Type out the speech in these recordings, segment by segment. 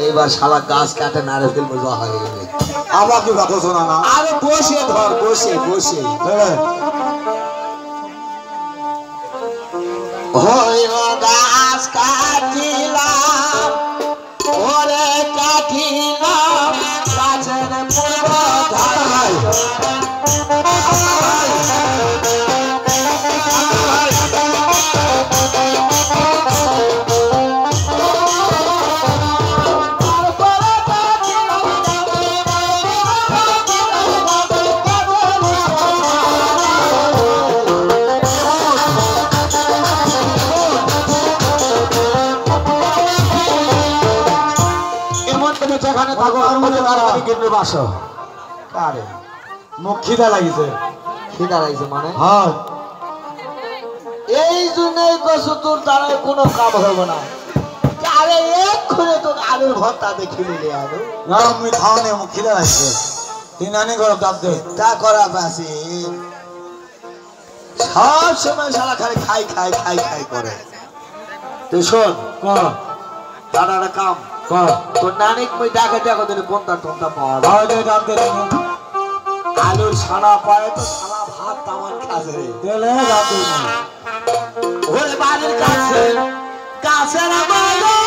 এবার শালা গাছ কাটে নারকেল মজা হয়ে গেলে আমাকে কথা শোনা না। আরে বসে ধর বসে বসে হইল গাছ কাটিলাম ওরে কাটিলাম গাছের পূর্ব ধারায় যেখানে থাকো আর মধ্যে তাড়াতাড়ি কেটে বাসো। কারে মুখ খিদা লাগিছে? খিদা লাগছে মানে? হ্যাঁ এই জন্যই কসু তোর দ্বারা কোনো কাম হবে না। আরে এক্ষুনি তোর আলুর ভর্তা দেখে নিলে আলু না আমি খাওয়ানে মুখ খিদা লাগছে। তুই নানি করো দাব দে তা করা পাশে সব সময় সারা খালি খাই খাই খাই খাই করে। তুই শোন তার একটা কাম তোর নানিক মই ডাকে দেখো দিলে কোনটা টোনটা পাওয়া যায়। আলুর ছানা পায় তো ছানা ভাত তামান খাসে ওরে বাড়ির কাছে গাছের আমাদের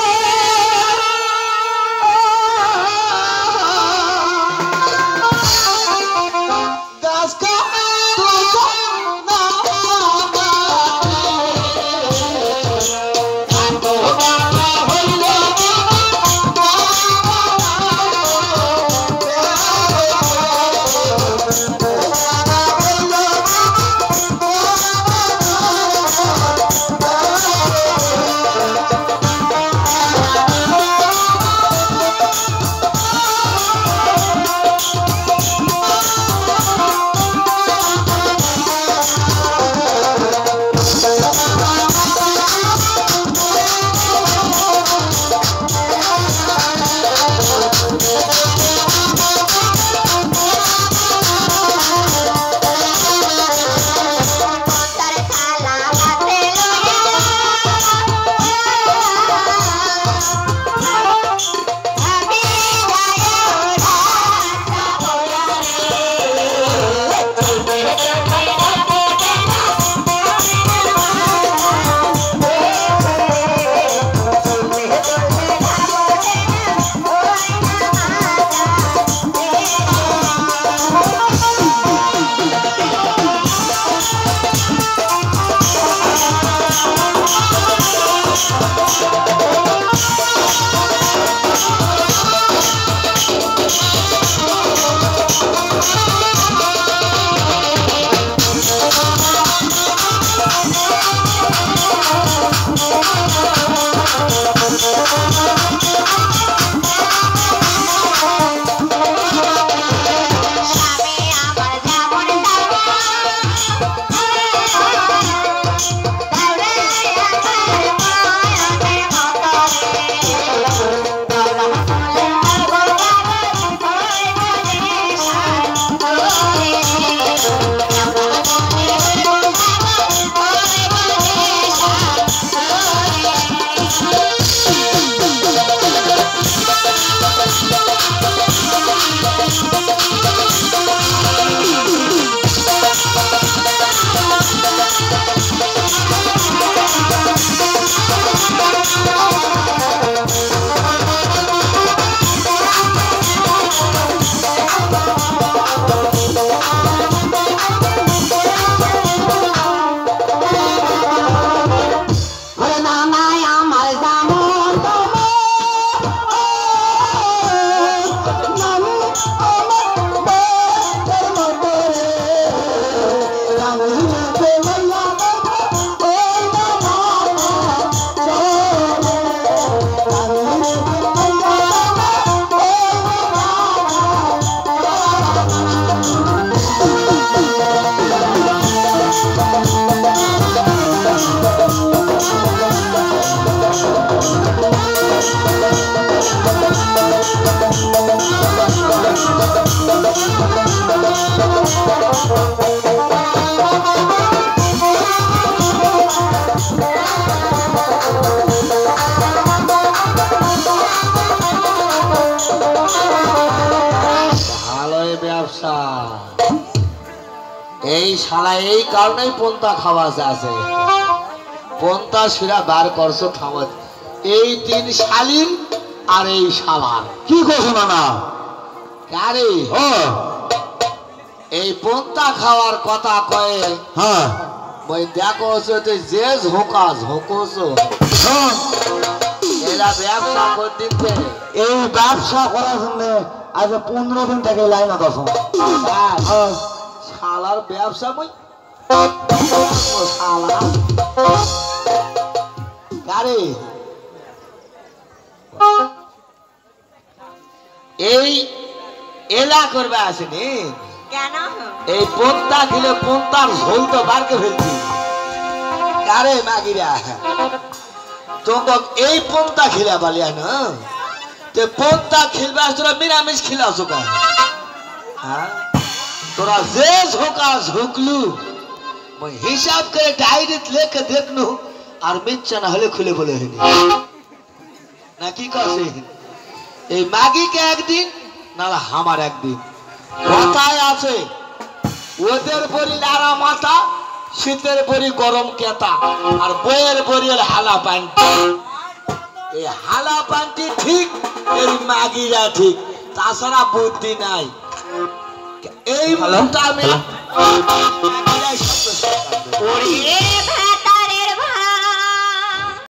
ভালোই ব্যবসা। এই শালা এই কারণেই পন্থা খাওয়া আছে, পন্থা শিরা বার করছো থামত এই 3 শালির আর এই শালার। কি করছো না আরে ও এই পন্থা খাওয়ার কথা কয়ে হ্যাঁ ওই দেখো তুই যে ঝোঁকা ঝোঁকোছো এরা ব্যবসা করে দিচ্ছে। এই ব্যবসা করার জন্য আজ 15 দিন থেকে লাইন আছো। শালার ব্যবসা মই শালা গাড়ি এই এলা করবে আসেনি কেন? এই পন্থা খেলে পন্থার ঝোল তো বারকে ফেলছি। কারে মাগিরা তোকে এই পন্থা খেলা বালিয়া না তে পন্থা খেলবে তোরা নিরামিষ খেলাছো কেন? হ্যাঁ তোরা যে ঝোঁকা ঝুঁকলু হিসাব করে ডায়েরিত লেখে দেখলু আর মিথ্যা না হলে খুলে বলে হইনি না কি করছে এই মাগিকে একদিন নাহলে আমার একদিন কথায় আছে ওদের বলি লারা মাথা শীতের বড়ি গরম কেতা আর বইয়ের বড়ি হালা পান্টি। এই হালা পান্টি ঠিক এই মাগিরা ঠিক তাছাড়া বুদ্ধি নাই। এই মুহূর্তে আমি